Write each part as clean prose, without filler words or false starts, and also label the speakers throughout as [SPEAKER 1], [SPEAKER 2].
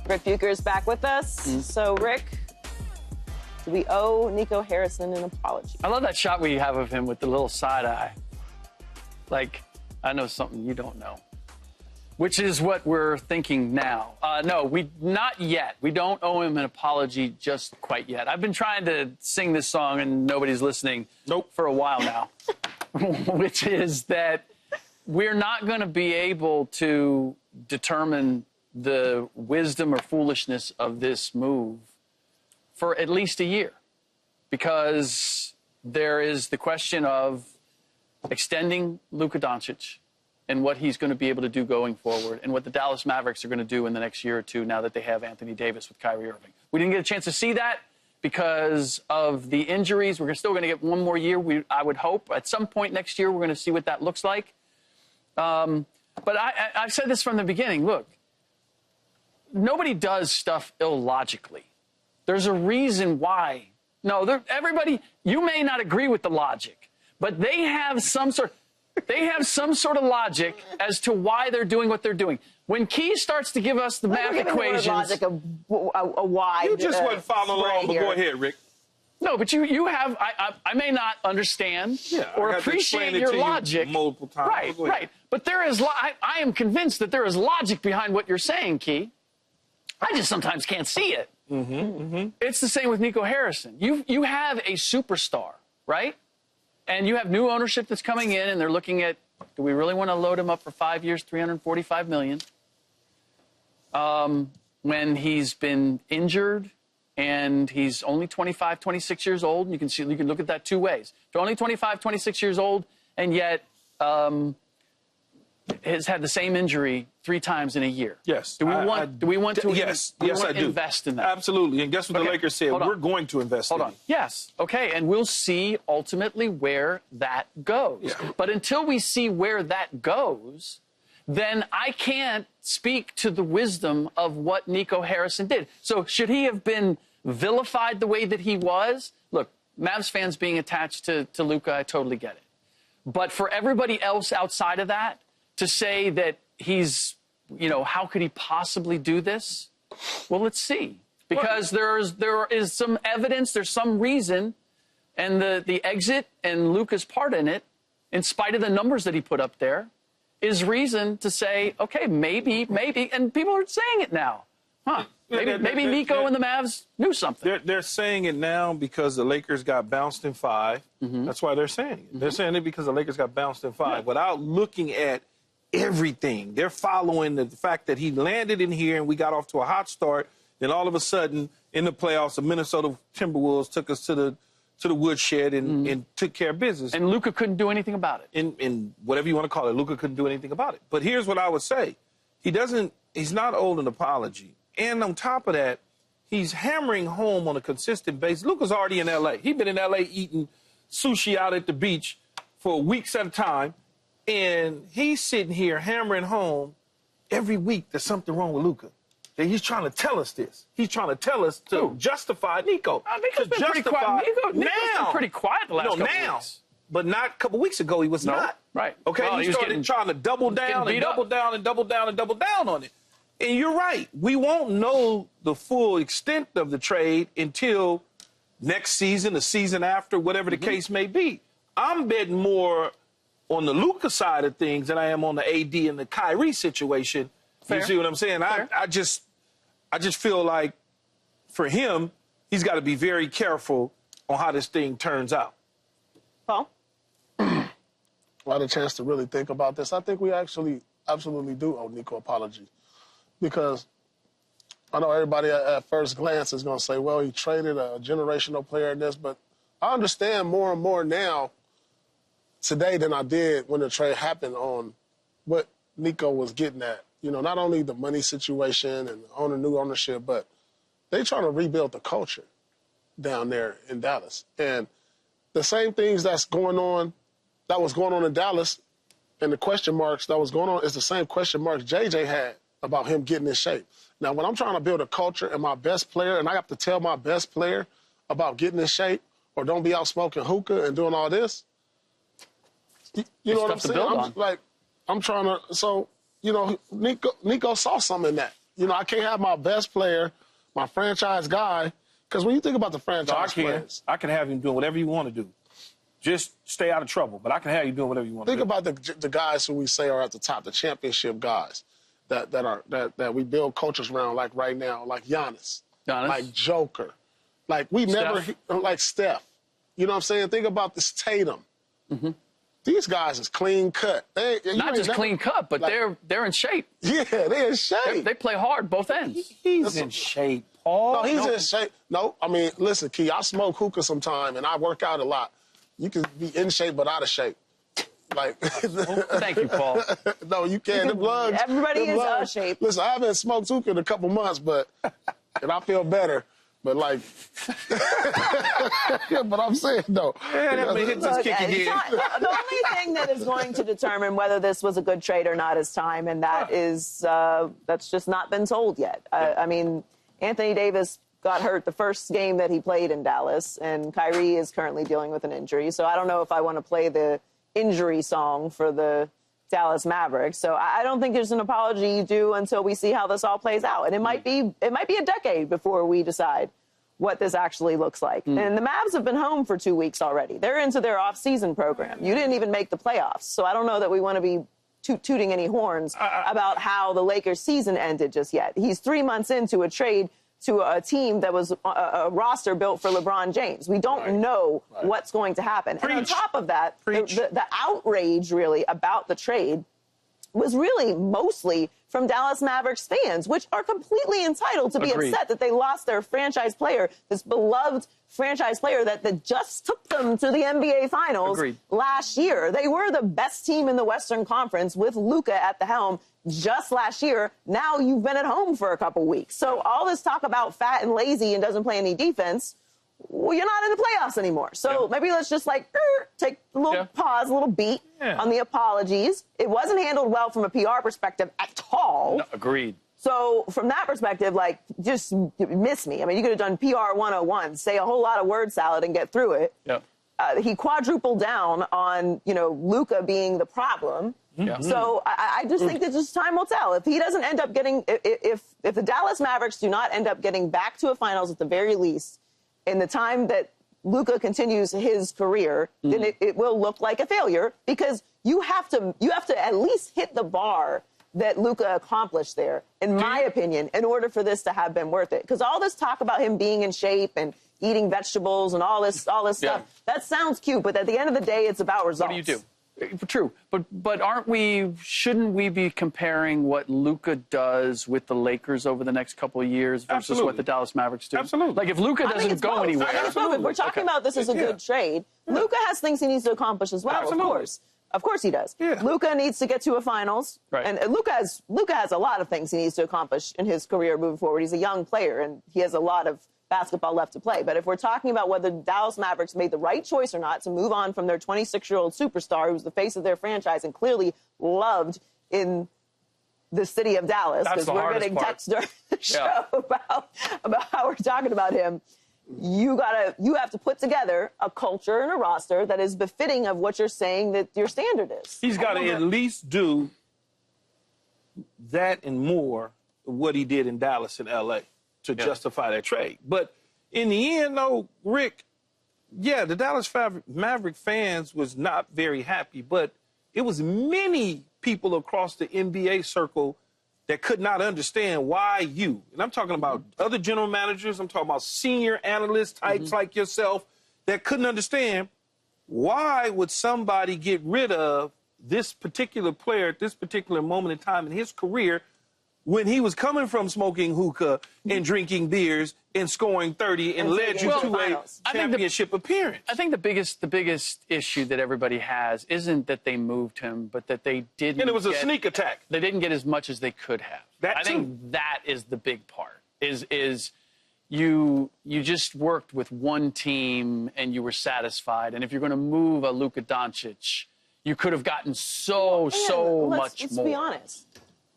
[SPEAKER 1] Ric Bucher is back with us. So, Rick, do we owe Nico Harrison an apology?
[SPEAKER 2] I love that shot we have of him with the little side eye. Like, I know something you don't know. Which is what we're thinking now. No, not yet. We don't owe him an apology just quite yet. I've been trying to sing this song and nobody's listening for a while now. Which is that we're not going to be able to determine the wisdom or foolishness of this move for at least a year. Because there is the question of extending Luka Dončić and what he's going to be able to do going forward, and what the Dallas Mavericks are going to do in the next year or two now that they have Anthony Davis with Kyrie Irving. We didn't get a chance to see that because of the injuries. We're still going to get one more year, I would hope. At some point next year, we're going to see what that looks like. But I've said this from the beginning. Look, nobody does stuff illogically. There's a reason why. No, everybody, you may not agree with the logic, but they have some sort of logic as to why they're doing what they're doing. When Key starts to give us the math equations,
[SPEAKER 1] logic of why
[SPEAKER 3] you just wasn't following along, but go ahead, Rick.
[SPEAKER 2] No, but you have. I may not understand or appreciate your logic
[SPEAKER 3] multiple times.
[SPEAKER 2] Right. But there is. I am convinced that there is logic behind what you're saying, Key. I just sometimes can't see it. It's the same with Nico Harrison. You have a superstar, right? And you have new ownership that's coming in, and they're looking at, do we really want to load him up for 5 years, $345 million, when he's been injured and he's only 25, 26 years old? And you can look at that two ways. They're only 25, 26 years old, and yet has had the same injury 3 times in a year.
[SPEAKER 3] Yes.
[SPEAKER 2] Do we want to invest in that?
[SPEAKER 3] Absolutely. And guess what the Lakers said? We're going to invest in it.
[SPEAKER 2] Yes. Okay. And we'll see ultimately where that goes. Yeah. But until we see where that goes, then I can't speak to the wisdom of what Nico Harrison did. So should he have been vilified the way that he was? Look, Mavs fans being attached to Luka, I totally get it. But for everybody else outside of that, to say that he's, how could he possibly do this? Well, let's see. Because there is some evidence, there's some reason, and the exit and Luka's part in it, in spite of the numbers that he put up there, is reason to say, okay, maybe, and people are saying it now. Maybe Nico and the Mavs knew something.
[SPEAKER 3] They're saying it now because the Lakers got bounced in 5. That's why they're saying it. They're saying it because the Lakers got bounced in 5 without looking at everything. They're following the fact that he landed in here and we got off to a hot start. Then all of a sudden, in the playoffs, the Minnesota Timberwolves took us to the woodshed and took care of business.
[SPEAKER 2] And Luka couldn't do anything about it.
[SPEAKER 3] In whatever you want to call it, Luka couldn't do anything about it. But here's what I would say. He's not owed an apology. And on top of that, he's hammering home on a consistent basis. Luka's already in L.A. He's been in L.A. eating sushi out at the beach for weeks at a time. And he's sitting here hammering home every week there's something wrong with Luka. That he's trying to tell us this. He's trying to tell us to justify Nico.
[SPEAKER 2] Nico's been pretty quiet. Nico's been pretty quiet the last couple weeks.
[SPEAKER 3] But not a couple weeks ago, he was not.
[SPEAKER 2] Right.
[SPEAKER 3] Okay, well, he started trying to double down and double down and double down and double down on it. And you're right. We won't know the full extent of the trade until next season, the season after, whatever the case may be. I'm betting more on the Luka side of things than I am on the AD and the Kyrie situation.
[SPEAKER 2] Fair.
[SPEAKER 3] You see what I'm saying? I just feel like for him, he's got to be very careful on how this thing turns out.
[SPEAKER 1] Paul?
[SPEAKER 4] I had a chance to really think about this. I think we actually absolutely do owe Nico apologies. Because I know everybody at first glance is going to say, well, he traded a generational player in this, but I understand more and more now today than I did when the trade happened on what Nico was getting at. Not only the money situation and new ownership, but they trying to rebuild the culture down there in Dallas. And the same things that was going on in Dallas and the question marks that was going on is the same question marks JJ had about him getting in shape. Now, when I'm trying to build a culture and my best player, and I have to tell my best player about getting in shape or don't be out smoking hookah and doing all this, you know what I'm saying? I'm trying to, Nico saw something in that. You know, I can't have my best player, my franchise guy, because when you think about the franchise players.
[SPEAKER 3] I can have him doing whatever you want to do. Just stay out of trouble, but I can have you doing whatever you want to do.
[SPEAKER 4] Think about the guys who we say are at the top, the championship guys that we build cultures around, like right now, like Giannis. Like Joker. Like like Steph. You know what I'm saying? Think about this Tatum. Mm-hmm. These guys is clean cut.
[SPEAKER 2] Not just clean cut, but like, they're in shape.
[SPEAKER 4] Yeah, they're in shape.
[SPEAKER 2] They play hard both ends.
[SPEAKER 3] He's in shape, Paul.
[SPEAKER 4] No, he's in shape. No, I mean, listen, Key, I smoke hookah sometime and I work out a lot. You can be in shape but out of shape. Like,
[SPEAKER 2] thank you, Paul.
[SPEAKER 4] No, you can't. Them lungs.
[SPEAKER 1] Everybody is out of shape.
[SPEAKER 4] Listen, I haven't smoked hookah in a couple months, and I feel better. But like, but I'm saying though.
[SPEAKER 3] The
[SPEAKER 1] only thing that is going to determine whether this was a good trade or not is time, and that is that's just not been told yet. I mean, Anthony Davis got hurt the first game that he played in Dallas, and Kyrie is currently dealing with an injury. So I don't know if I want to play the injury song for the Dallas Mavericks. So I don't think there's an apology due until we see how this all plays out. And it might be a decade before we decide what this actually looks like. And the Mavs have been home for 2 weeks already. They're into their off-season program. You didn't even make the playoffs. So I don't know that we want to be tooting any horns about how the Lakers season ended just yet. He's 3 months into a trade to a team that was a roster built for LeBron James. We don't know what's going to happen. And on top of that, the outrage really about the trade was really mostly from Dallas Mavericks fans, which are completely entitled to be upset that they lost their franchise player, this beloved franchise player that just took them to the NBA Finals last year. They were the best team in the Western Conference with Luka at the helm just last year. Now you've been at home for a couple weeks. So all this talk about fat and lazy and doesn't play any defense, well, you're not in the playoffs anymore. So maybe let's just like take a little pause, a little beat on the apologies. It wasn't handled well from a PR perspective at all.
[SPEAKER 2] No, agreed.
[SPEAKER 1] So from that perspective, like, just miss me. I mean, you could have done PR 101, say a whole lot of word salad and get through it.
[SPEAKER 2] Yep.
[SPEAKER 1] He quadrupled down on, Luka being the problem.
[SPEAKER 2] Yeah.
[SPEAKER 1] So I just think that just time will tell. If he doesn't end up getting, if the Dallas Mavericks do not end up getting back to a finals at the very least, in the time that Luka continues his career, then it will look like a failure, because you have to at least hit the bar that Luka accomplished there, in my opinion, in order for this to have been worth it. Because all this talk about him being in shape and eating vegetables and all this stuff, that sounds cute, but at the end of the day, it's about results.
[SPEAKER 2] What do you do? True, but shouldn't we be comparing what Luka does with the Lakers over the next couple of years versus what the Dallas Mavericks do?
[SPEAKER 3] Absolutely.
[SPEAKER 2] Like, if Luka doesn't go anywhere.
[SPEAKER 1] If we're talking about this as a good trade, Luka has things he needs to accomplish as well, of course. Of course he does.
[SPEAKER 3] Yeah.
[SPEAKER 1] Luka needs to get to a finals.
[SPEAKER 2] Right.
[SPEAKER 1] And Luka has a lot of things he needs to accomplish in his career moving forward. He's a young player, and he has a lot of basketball left to play. But if we're talking about whether the Dallas Mavericks made the right choice or not to move on from their 26-year-old superstar, who's the face of their franchise and clearly loved in the city of Dallas, because we're getting texts during the show about how we're talking about him, you have to put together a culture and a roster that is befitting of what you're saying that your standard is.
[SPEAKER 3] He's got to at least do that and more of what he did in Dallas and L.A. to justify that trade. But in the end, though, Rick, the Dallas Maverick fans was not very happy, but it was many people across the NBA circle that could not understand why you, and I'm talking about other general managers, I'm talking about senior analyst types like yourself, that couldn't understand why would somebody get rid of this particular player at this particular moment in time in his career when he was coming from smoking hookah and drinking beers and scoring 30 and led you to a championship appearance.
[SPEAKER 2] I think the biggest issue that everybody has isn't that they moved him, but that they didn't.
[SPEAKER 3] And it was a sneak attack.
[SPEAKER 2] They didn't get as much as they could have. I think that is the big part. Is you just worked with one team and you were satisfied. And if you're going to move a Luka Dončić, you could have gotten so much more.
[SPEAKER 1] Let's be honest.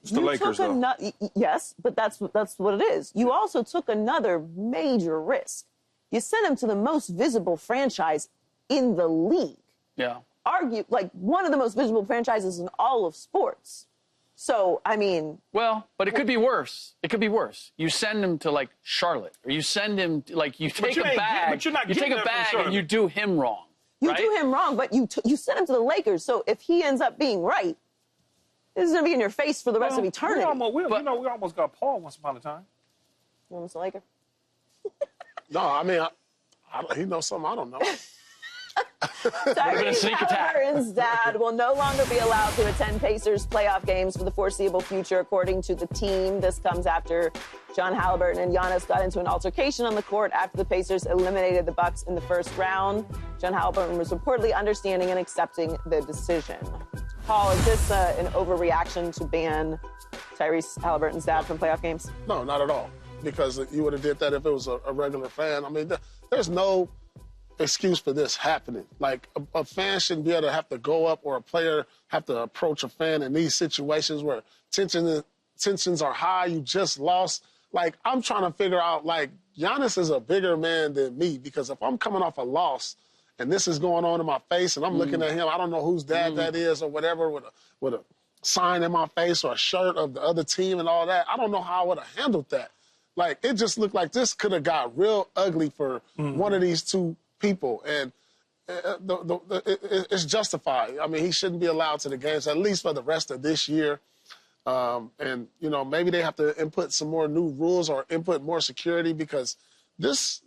[SPEAKER 3] It's the Lakers, though.
[SPEAKER 1] Yes, but that's what it is. You also took another major risk. You sent him to the most visible franchise in the league.
[SPEAKER 2] Yeah.
[SPEAKER 1] Like one of the most visible franchises in all of sports. So, I mean.
[SPEAKER 2] Well, but it could be worse. It could be worse. You send him to, like, Charlotte, or you send him, you take a bag.
[SPEAKER 3] But you're not
[SPEAKER 2] you take
[SPEAKER 3] getting
[SPEAKER 2] a
[SPEAKER 3] that from
[SPEAKER 2] bag and you do him wrong.
[SPEAKER 1] You
[SPEAKER 2] right?
[SPEAKER 1] do him wrong, but you send him to the Lakers. So if he ends up being right, this is going to be in your face for the rest of eternity.
[SPEAKER 3] We almost got Paul once upon a time.
[SPEAKER 1] You want Mr. Laker?
[SPEAKER 4] No, I mean, he knows something I don't know.
[SPEAKER 1] Tyrese Haliburton's dad will no longer be allowed to attend Pacers playoff games for the foreseeable future, according to the team. This comes after John Haliburton and Giannis got into an altercation on the court after the Pacers eliminated the Bucks in the first round. John Haliburton was reportedly understanding and accepting the decision. Paul, is this an overreaction to ban Tyrese Haliburton's dad from playoff games?
[SPEAKER 4] No, not at all. Because you would have did that if it was a regular fan. I mean, there's no excuse for this happening. Like, a fan shouldn't be able to have to go up, or a player have to approach a fan in these situations where tensions are high, you just lost. Like, I'm trying to figure out, like, Giannis is a bigger man than me, because if I'm coming off a loss and this is going on in my face and I'm looking at him, I don't know whose dad that is or whatever, with a sign in my face or a shirt of the other team and all that, I don't know how I would have handled that. Like, it just looked like this could have got real ugly for one of these two people, and it's justified. I mean, he shouldn't be allowed to the games, at least for the rest of this year. And, you know, maybe they have to input some more new rules or input more security, because this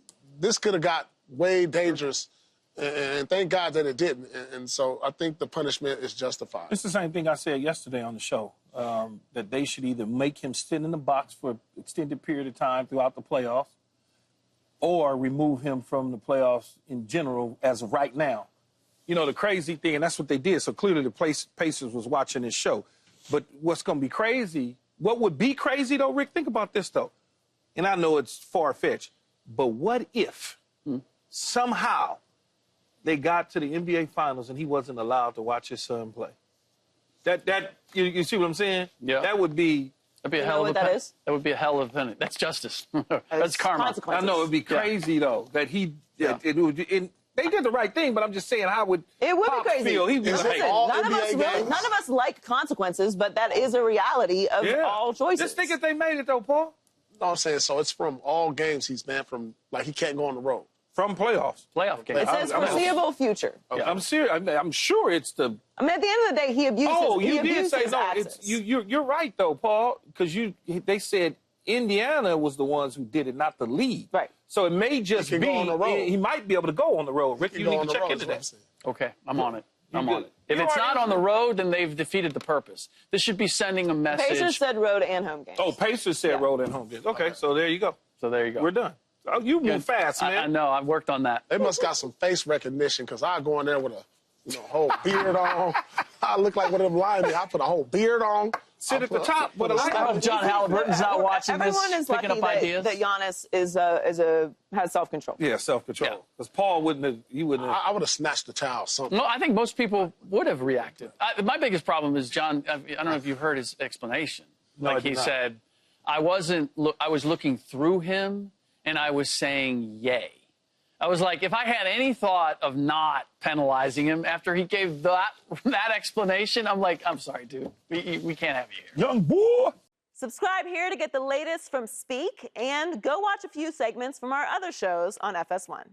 [SPEAKER 4] could have got way dangerous, and thank God that it didn't. And so I think the punishment is justified.
[SPEAKER 3] It's the same thing I said yesterday on the show, that they should either make him sit in the box for an extended period of time throughout the playoffs, or remove him from the playoffs in general as of right now. You know, the crazy thing, and that's what they did, so clearly the Pacers was watching this show. But what's going to be crazy, what would be crazy, though, Rick, think about this, though, and I know it's far-fetched, but what if somehow they got to the NBA Finals and he wasn't allowed to watch his son play? You see what I'm saying?
[SPEAKER 2] Yeah.
[SPEAKER 3] That would be...
[SPEAKER 2] That'd be a hell of a
[SPEAKER 1] that is?
[SPEAKER 2] That would be a hell of a penalty. That's justice. That's karma.
[SPEAKER 3] I know, it'd be crazy, though, that he...
[SPEAKER 2] Yeah.
[SPEAKER 3] It would, they did the right thing, but I'm just saying, how would
[SPEAKER 1] It would
[SPEAKER 3] Pop
[SPEAKER 1] be crazy.
[SPEAKER 3] feel? He'd be
[SPEAKER 1] Listen,
[SPEAKER 3] like,
[SPEAKER 1] none of us like consequences, but that is a reality of all choices.
[SPEAKER 3] Just think if they made it, though, Paul.
[SPEAKER 4] No, I'm saying, so it's from all games he's banned from, like, he can't go on the road.
[SPEAKER 3] From playoffs.
[SPEAKER 2] Playoff game.
[SPEAKER 1] It says foreseeable future.
[SPEAKER 3] Okay. I'm serious. I'm sure it's the...
[SPEAKER 1] I mean, at the end of the day, he abused
[SPEAKER 3] you did
[SPEAKER 1] his
[SPEAKER 3] say no.
[SPEAKER 1] access.
[SPEAKER 3] You're right, though, Paul, because they said Indiana was the ones who did it, not the league.
[SPEAKER 1] Right.
[SPEAKER 3] So it may just
[SPEAKER 4] He
[SPEAKER 3] be...
[SPEAKER 4] can go on the road.
[SPEAKER 3] He might be able to go on the road. Rick, you need to check into that.
[SPEAKER 2] Okay, I'm on it. I'm
[SPEAKER 3] good.
[SPEAKER 2] on it. If it's not on the road, then they've defeated the purpose. This should be sending a message.
[SPEAKER 1] Pacers said road and home games.
[SPEAKER 3] Oh, Pacers said road and home games. Okay, so there you go.
[SPEAKER 2] So there you go.
[SPEAKER 3] We're done. Oh, you move fast, man.
[SPEAKER 2] I know. I've worked on that.
[SPEAKER 4] They must got some face recognition, because I go in there with a whole beard on. I look like one of them linemen. I put a whole beard on.
[SPEAKER 3] Sit at the top with a light
[SPEAKER 2] I hope John Halliburton's not watching this,
[SPEAKER 1] Everyone is
[SPEAKER 2] picking
[SPEAKER 1] lucky
[SPEAKER 2] up ideas.
[SPEAKER 1] that Giannis has self-control.
[SPEAKER 3] Yeah, self-control. Because Paul wouldn't have...
[SPEAKER 4] I would have snatched the towel. Something.
[SPEAKER 2] No, I think most people would have reacted. My biggest problem is John. I don't know if you heard his explanation.
[SPEAKER 3] No, I
[SPEAKER 2] Like
[SPEAKER 3] did
[SPEAKER 2] he
[SPEAKER 3] not.
[SPEAKER 2] said, I was looking through him and I was saying yay. I was like, if I had any thought of not penalizing him after he gave that explanation, I'm like, I'm sorry, dude. We can't have you here.
[SPEAKER 3] Young boy!
[SPEAKER 1] Subscribe here to get the latest from Speak, and go watch a few segments from our other shows on FS1.